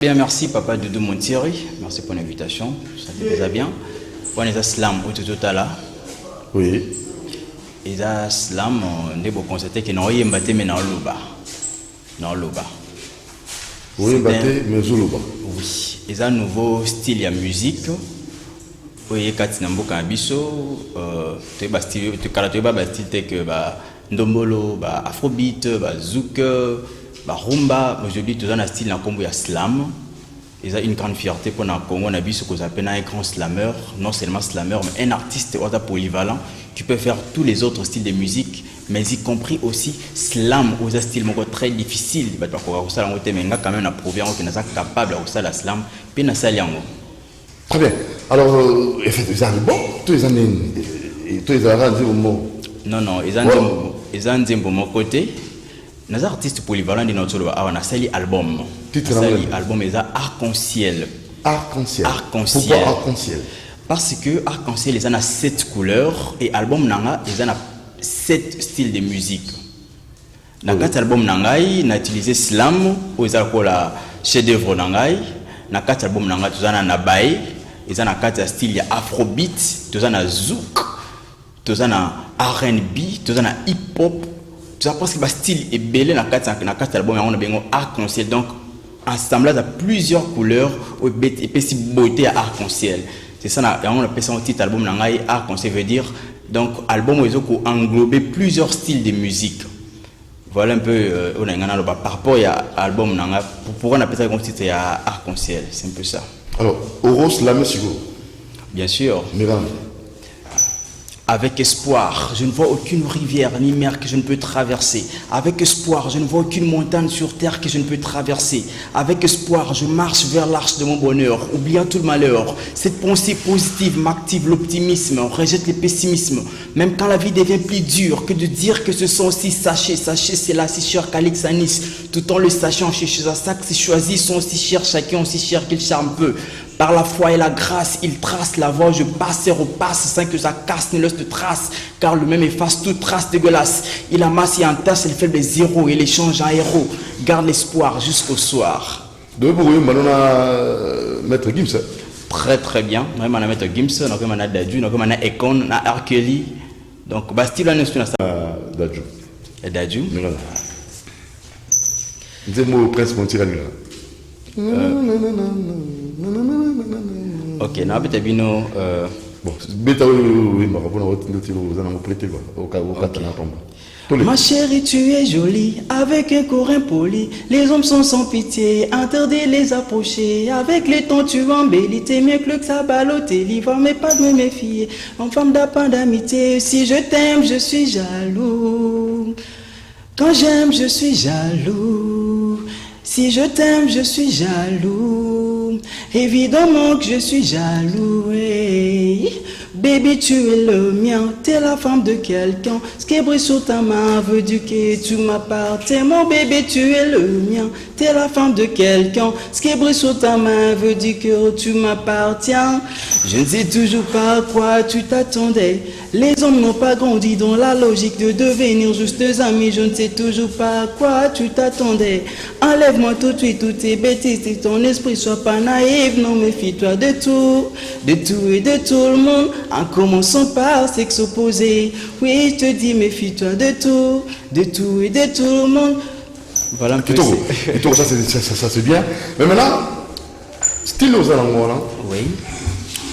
Bien, merci Papa Doudou Montieri, merci pour l'invitation, ça fait déjà bien. On est à Slam au tout à l'heure. Oui. Et à Slam, on est pour constater que nous avons battu mais dans l'Oba. Dans l'Oba. Oui, battu mais dans l'Oba. Oui. Et un nouveau style de musique. Oui, quand tu n'as pas abisso, tu es style, tu es style que ndombolo, afrobeat, zouk. Rumba, aujourd'hui, tout un style dans le slam. Et c'est une grande fierté pour le Congo. On a vu ce qu'on appelle un grand slammer, non seulement slammer, mais un artiste polyvalent qui peut faire tous les autres styles de musique, mais y compris aussi slam, aux styles très difficiles. Mais quand même, on a prouvé qu'on est capable de faire la slam. Puis on a ça. Très bien. Alors, effectivement, bon, tous les années, tous les années, non, ils ont dit mon côté. Les artistes polyvalents de notre on a sali album. Album est arc-en-ciel. Arc-en-ciel. Arc-en-ciel. Pourquoi arc-en-ciel? Parce que arc-en-ciel ils ont 7 couleurs et album nanga ils ont 7 styles de musique. Dans cet album nanga on a utilisé slam ou ils ont la chef-d'œuvre nanga. Dans cet album nanga ils ont nabaye, ils ont 4 styles afrobeat, ils ont zouk, ils ont R&B, ils ont hip-hop. Parce que le style est belé dans quatre albums, on a bien arc-en-ciel. Donc, assemblage à plusieurs couleurs et puis beauté à arc-en-ciel. C'est ça, on appelle ça un titre album arc-en-ciel veut dire donc album où ils ont englobé plusieurs styles de musique. Voilà un peu par rapport à l'album pourquoi on appelle ça un titre arc-en-ciel, c'est un peu ça. Alors, Oros la musique. Bien sûr. Mesdames. Avec espoir, je ne vois aucune rivière ni mer que je ne peux traverser. Avec espoir, je ne vois aucune montagne sur terre que je ne peux traverser. Avec espoir, je marche vers l'arche de mon bonheur, oubliant tout le malheur. Cette pensée positive m'active l'optimisme, rejette le pessimisme. Même quand la vie devient plus dure, que de dire que ce sont aussi sachets. Sachets, c'est la si chère qu'Alexanis. Tout en le sachant, chez ça que ses choisis sont aussi chers, chacun aussi cher qu'il charme peu. Par la foi et la grâce, il trace la voie, je passe et repasse sans que sa casse ne laisse de trace, car le même efface toute trace dégueulasse. Il amasse et entasse le faible zéro et les change en héros. Garde l'espoir jusqu'au soir. De vous, Maître Gims. Très très bien. Nous avons Maître Gims, nous avons Dadju, nous avons Ekon, nous avons Arkeli. Donc, Bastille, nous avons Dadju. Et Dadju. Nous avons Prince Montirani. Ok, nous avons Tabino. Bon, bêta oui, ma prêté quoi. Au cas où ma chérie, tu es jolie, avec un corps impoli. Les hommes sont sans pitié, interdit les approcher. Avec le temps, tu embellis, t'es mieux que ça balloté. L'ivre, mais pas de me méfier. En femme d'appât d'amitié, si je t'aime, je suis jaloux. Quand j'aime, je suis jaloux. Si je t'aime, je suis jaloux. Évidemment que je suis jaloux. Hey. Baby, tu es le mien, t'es la femme de quelqu'un. Ce qui brille sur ta main veut dire que tu m'appartiens. Mon bébé, tu es le mien, t'es la femme de quelqu'un. Ce qui brille sur ta main veut dire que tu m'appartiens. Je ne sais toujours pas à quoi tu t'attendais. Les hommes n'ont pas grandi dans la logique de devenir juste amis. Je ne sais toujours pas à quoi tu t'attendais. Enlève-moi tout de suite toutes tes bêtises et ton esprit soit pas naïf. Non, méfie-toi de tout et de tout le monde. En commençant par sexe opposé. Oui, je te dis, méfie-toi de tout et de tout le monde. Voilà un peu. Ça c'est bien. Mais maintenant, style aux alentours, oui.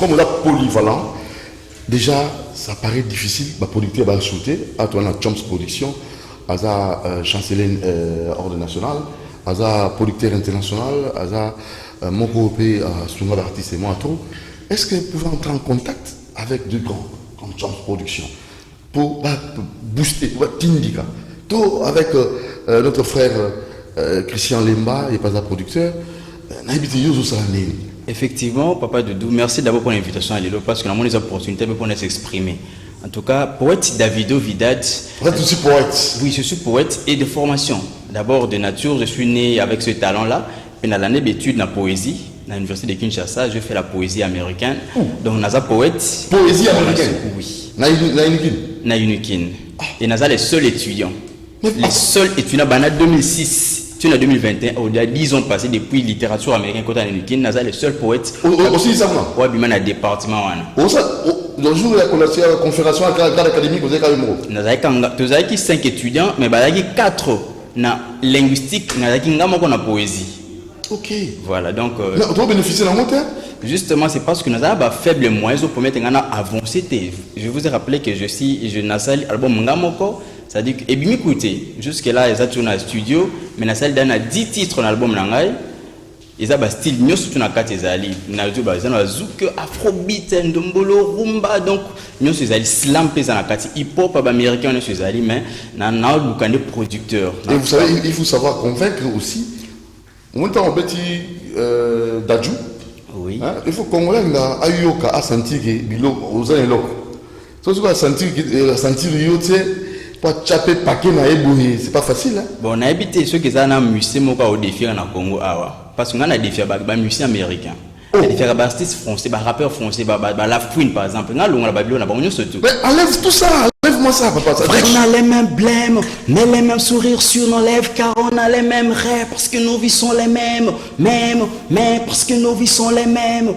Comme on a polyvalent, déjà, ça paraît difficile. Ma producteur va sauter. À toi, on a Chomps Production, à la chancelier ordre national, à la producteur international, à la mon groupe, à Sunga d'artiste et moi, tout. Est-ce que vous pouvez entrer en contact avec deux grands, comme Chomps Production, pour booster, pour t'indiquer. Tout avec notre frère Christian Lemba, et pas un producteur, effectivement, Papa Doudou, merci d'abord pour l'invitation à Lilo, parce que nous avons des opportunités pour nous exprimer. En tout cas, poète Davido Vidal. Vous êtes aussi poète? Oui, je suis poète et de formation. D'abord, de nature, je suis né avec ce talent-là. Puis, dans l'année d'études en poésie, à l'université de Kinshasa, je fais la poésie américaine. Donc, Naza poète. Poésie américaine? Oui. Naïnukin. Et Naza les seuls étudiants. Les seuls étudiants, en 2006. tu en 2021 il y a 10 ans passés depuis littérature américaine quand on est qui n'a le seul poète aussi ça moi ouais bima na département wana le jour de la conférence académique vous avez quand même nazaki kanga tozaki 5 étudiants mais bazaki 4 na linguistique nazaki ngamo ko na poésie. OK voilà donc on doit bénéficier de la montée. Justement, c'est parce que nous avons faible moyens pour permettre à avancer. Je vous ai rappelé que je nasali album Ngamoko, c'est-à-dire que et bien écoutez, jusque là ils ont tourné dans studio, mais nasali dans 10 titres dans l'album Nangai. Ils ont style nous surtout na kati ezali, na zo ba zana zouk afrobeat ndombolo rumba donc nous ezali slam pesa na kati hip hop américain nous ezali mais na lukande producteur. Et vous savez il faut savoir convaincre aussi. On entend petit Dadju. Oui. Hein? Il faut qu'on ait Ayoka à sentir que bilo aux uns et l'autre. Ça tu vas sentir yote pour chaper paquet na ebouni, c'est pas facile hein. Bon, on a habité ceux qui ont un musée au défi na Congo awa parce qu'on a un défi ba musée américain. Il défi ba artiste français, ba rappeur français, ba la Queen par exemple. Na longa la Babylone na bonyo surtout. Mais enlève tout ça. Enlève-moi ça papa. On a les mêmes blêmes, mais les mêmes sourires sur nos lèvres car on a les mêmes rêves parce que nos vies sont les mêmes, parce que nos vies sont les mêmes.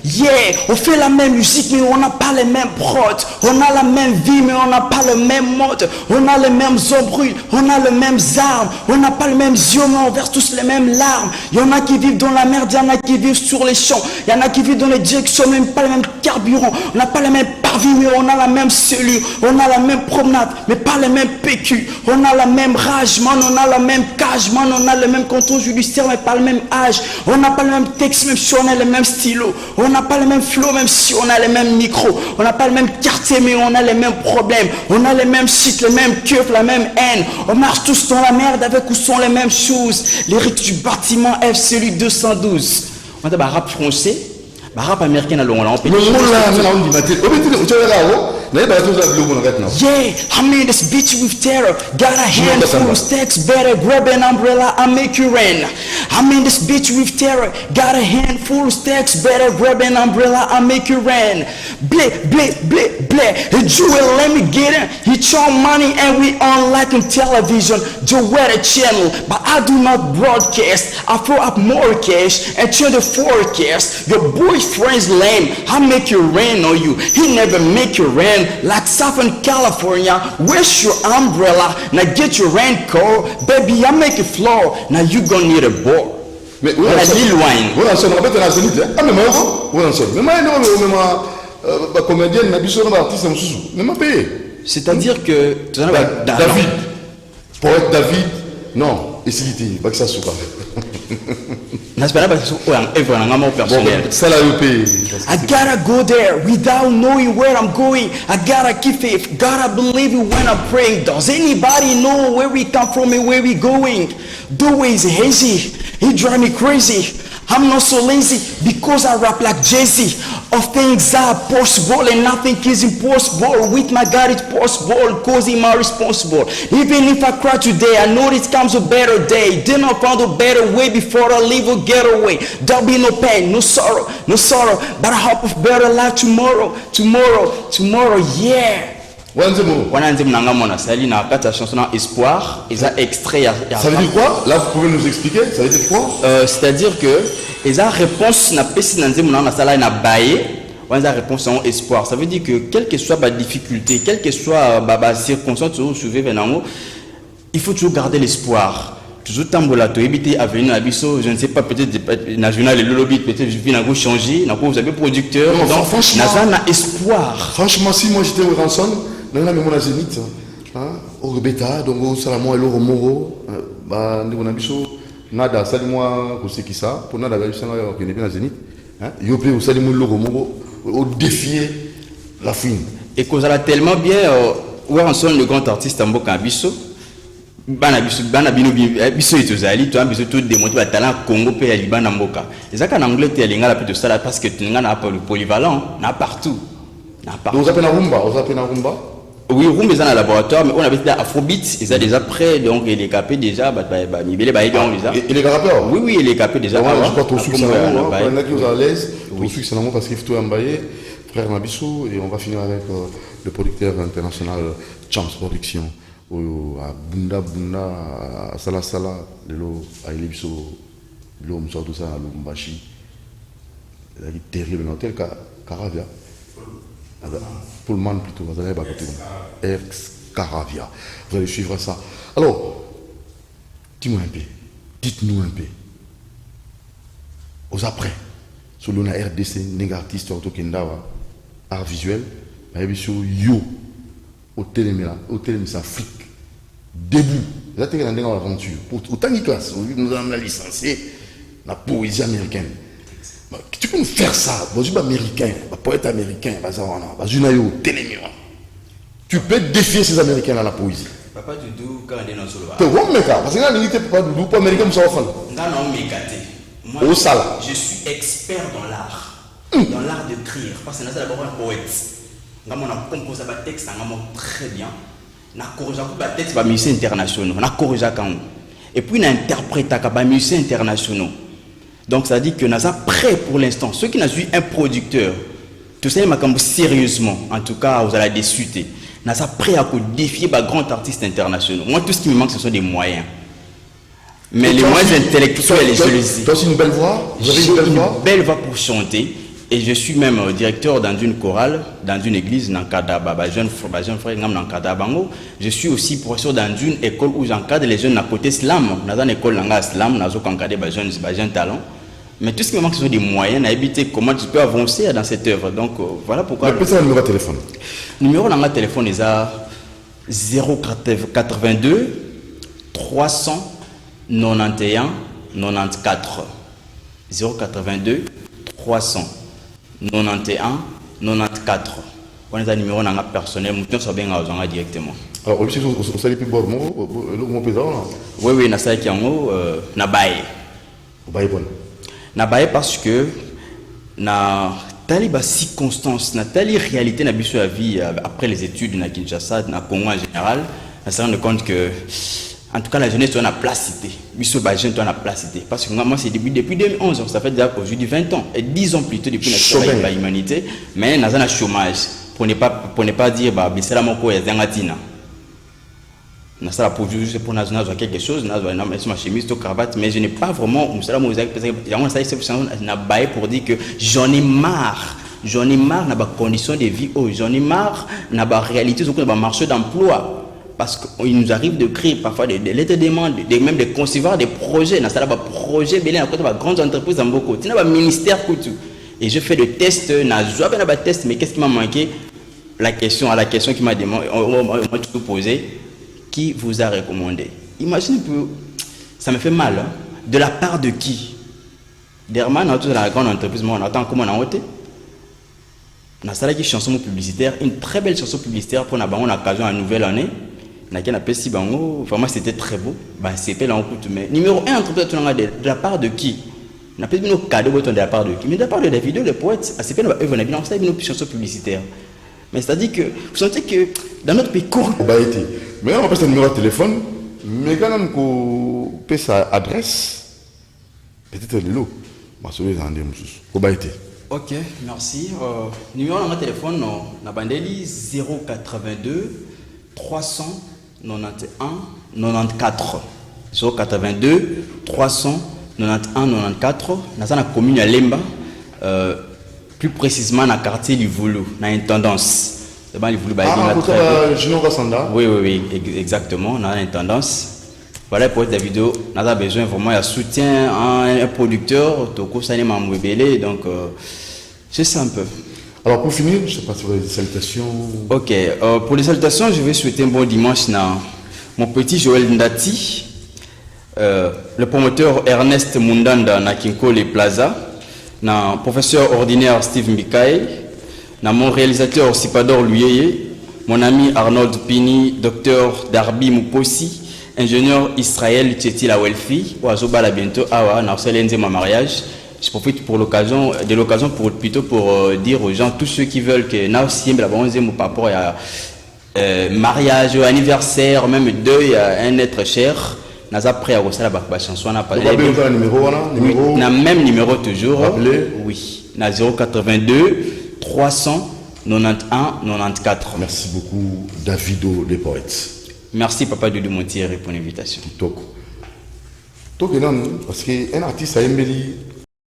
Yeah, on fait la même musique mais on n'a pas les mêmes prods. On a la même vie mais on n'a pas le même mode. On a les mêmes embrouilles, on a les mêmes armes. On n'a pas les mêmes yeux mais on verse tous les mêmes larmes. Il y en a qui vivent dans la merde, il y en a qui vivent sur les champs. Il y en a qui vivent dans les directions, même pas les mêmes carburants. On n'a pas les mêmes parvis mais on a la même cellule. On a la même promenade mais pas les mêmes PQ. On a la même rage, man, on a la même cage, man, on a le même contrôle judiciaire mais pas le même âge. On n'a pas le même texte même si on a les mêmes stylos. On n'a pas le même flow même si on a les mêmes micros. On n'a pas le même quartier mais on a les mêmes problèmes. On a les mêmes shit, les mêmes keufs, la même haine. On marche tous dans la merde avec où sont les mêmes choses. Les rites du bâtiment F, celui 212. On a un rap français, un rap américain à l'on. Yeah, I'm in this bitch with terror. Got a handful of stacks, better grab an umbrella, I'll make you rain. I'm in this bitch with terror. Got a handful of stacks, better grab an umbrella, I'll make you rain. Bleh, bleh, bleh, bleh. The jewel, let me get it. He charm money and we on like on television. The weather channel, but I do not broadcast. I throw up more cash and turn the forecast. Your boyfriend's lame, I make you rain on you. He never make you rain. Like Southern California, where's your umbrella? Now get your raincoat, baby. I make it flow. Now you gonna need a board. Mais où est Lil Wayne? Où est-ce qu'on appelle la zénith? Ah mais moi, où est-ce qu'on? Mais moi, non, mais comédienne, mais bisous, on artiste, on sous. Mais moi payé. C'est-à-dire que David, poète David, non, et s'il était, pas que ça soit. I gotta go there without knowing where I'm going. I gotta keep faith, gotta believe it when I'm praying. Does anybody know where we come from and where we going? The way is hazy, it drive me crazy. I'm not so lazy because I rap like Jay-Z. Of things are possible and nothing is impossible. With my God it's possible cause I'm responsible. Even if I cry today, I know it comes a better day. Then I found a better way before I leave or get away. There'll be no pain, no sorrow, but I hope of better life tomorrow, yeah. Wananzemu nanga mona sali na kata chanson espoir, ils a extrait ça veut dire quoi? Là vous pouvez nous expliquer, ça veut dire quoi? C'est-à-dire que ils a réponse na pesi nanzemu na sala na baye, on a réponse en espoir. Ça veut dire que quelle que soit la difficulté, quelle que soit la circonstance où soulever venango, il faut toujours garder l'espoir. Toujours tambola to éviter à venir à biso, je ne sais pas peut-être national et le lobby peut-être je viens à changer, na vous avez producteur donc na espoir. Franchement si moi j'étais au rançon dans la mémoire zénith hein au bêta donc au salamo et l'oro moro ba ndiko na biso nada sali moi ko c'est qui ça pour nada ba biso na ko ne bien zénith hein yopé au sali mo l'oro moro au défier la fine et cause là tellement bien où rançon le grand artiste en boka biso bana bino biso etozali to biso tout démontrer ba talent Congo pe ya Liban mboka ezaka na Angleterre lingala pe to sala parce que tu n'as pas le polyvalent na partout. Vous appelez rumba oui, rumba est dans le laboratoire, mais on avait dit Afrobeat, ils ont déjà prêt, donc il est capé déjà, il est rappeur. Oui, il est capé déjà. Je crois que tout succès, on a qui à l'aise, tout succès parce qu'il faut emballer, frère Nabissou, et on va finir avec le producteur international Champs Production. oyo a bunda a sala lelo a elipso lo msoto ça lo mbashi la terrible dans tel cas Caravia Pullman plutôt vous allez côté ex Caravia vous allez suivre ça. Alors dites-nous un peu aux après sur le RDC négatif artiste auto kendawa art visuel mais sur yo au téléméla Afrique début là tu es dans l'aventure pour autant de classe nous avons licencié la poésie américaine. Tu peux nous faire ça, un américain, un poète américain, tu peux défier ces américains à la poésie. Papa Doudou, quand on est dans le solo. Parce que là, il Papa Doudou, pas américain, ça va faire. Moi, je suis expert dans l'art. Dans l'art d'écrire. Parce que c'est d'abord un poète. On a composé un texte très bien. On a corrigé un texte par musiciens internationaux. On a corrigé et puis on a interprété par musiciens internationaux. Donc ça dit que nous sommes prêts pour l'instant. Ceux qui n'ont eu un producteur, tout ça, sérieusement, en tout cas, vous allez discuter. Nous sommes prêts à défier les grands artistes internationaux. Moi, tout ce qui me manque, ce sont des moyens. Mais et les moyens intellectuels, je les ai. Tu as aussi une belle voix. Vous avez une belle voix pour chanter. Et je suis même directeur dans une chorale, dans une église, dans Kadaba, jeune frère, dans Kadaba. Je suis aussi professeur dans une école où j'encadre les jeunes à côté slam. Dans une école slam, nous encadré les jeunes talents. Mais tout ce qui me manque, ce sont des moyens à éviter comment tu peux avancer dans cette œuvre. Donc voilà pourquoi. Mais peut-être un numéro de téléphone. Le numéro de téléphone est à 082 391 94. 082 391 94. On a un numéro personnel, nous sommes bien directement. Alors, vous savez plus bon mot pesant. Oui, oui, na baye. Na baye parce que na tali ba circonstance, na tali réalité na biso la vie après les études na Kinshasa, na Congo en général, on se rend compte que en tout cas la jeunesse doit la placité. Biso ba jeune doit la placité parce que moi c'est depuis 2011, ça fait déjà aujourd'hui 20 ans et 10 ans plus tôt depuis la humanité, mais na un chômage pour ne pas dire bah bisela moko ya zangatina. Na ça pour juste pour na quelque chose, na ma chemise to cravate, mais je n'ai pas vraiment pour dire que j'en ai marre na ba conditions de vie, j'en ai marre na ba réalité sur ba marché d'emploi. Parce qu'il nous arrive de créer parfois des lettres de demande, même de concevoir des projets. Dans ce projet, il y a des grandes entreprises en beaucoup. Il y a un ministère. Et je fais des tests, mais qu'est-ce qui m'a manqué? À la question qui m'a posée, qui vous a recommandé? Imagine que ça me fait mal. Hein? De la part de qui? Derman, dans la grande entreprise, on attend comment on a voté. On a une chanson publicitaire, une très belle chanson publicitaire pour une occasion à la nouvelle année. Vraiment c'était très beau. C'était là en coup. Mais numéro 1 entreprise de la part de qui? On a fait nos cadeaux de la part de qui? Mais de la part de Davido, le poète, c'est pas une chanson publicitaire. Mais c'est-à-dire que vous sentez que dans notre pays court. Mais on passe un numéro de téléphone, mais quand on paie sa adresse, peut-être l'eau. Ok, merci. Numéro de téléphone, on a bandeli 082 391 94. 082 391 94. Dans la commune à Lemba, plus précisément dans le quartier Livoulou, dans une tendance. Oui, exactement, dans une tendance. Voilà pour la vidéo, on a besoin vraiment de soutien à un producteur, donc c'est ça un peu. Alors pour finir, je ne sais pas si vous avez des salutations. Ok, pour les salutations, je vais souhaiter un bon dimanche à mon petit Joël Ndati, le promoteur Ernest Mundanda na Kinkole Plaza, na professeur ordinaire Steve Mikael, na mon réalisateur Sipador Luyeye, mon ami Arnold Pini, docteur Darby Muposi, ingénieur Israël Tchéti la Welfi, ou à Zobala bientôt, awa, na Oselenze ma mariage. Je profite pour l'occasion pour dire aux gens, tous ceux qui veulent que nous aussi la par rapport à mariage, anniversaire, même deuil à un être cher, nous sommes prêts à reçoit la chanson. On a même numéro toujours. Oui, 082 391 94. Merci beaucoup, Davido les poètes. Merci Papa Doudou Montier pour l'invitation. Kitoko. Donc, parce qu'un artiste a aimé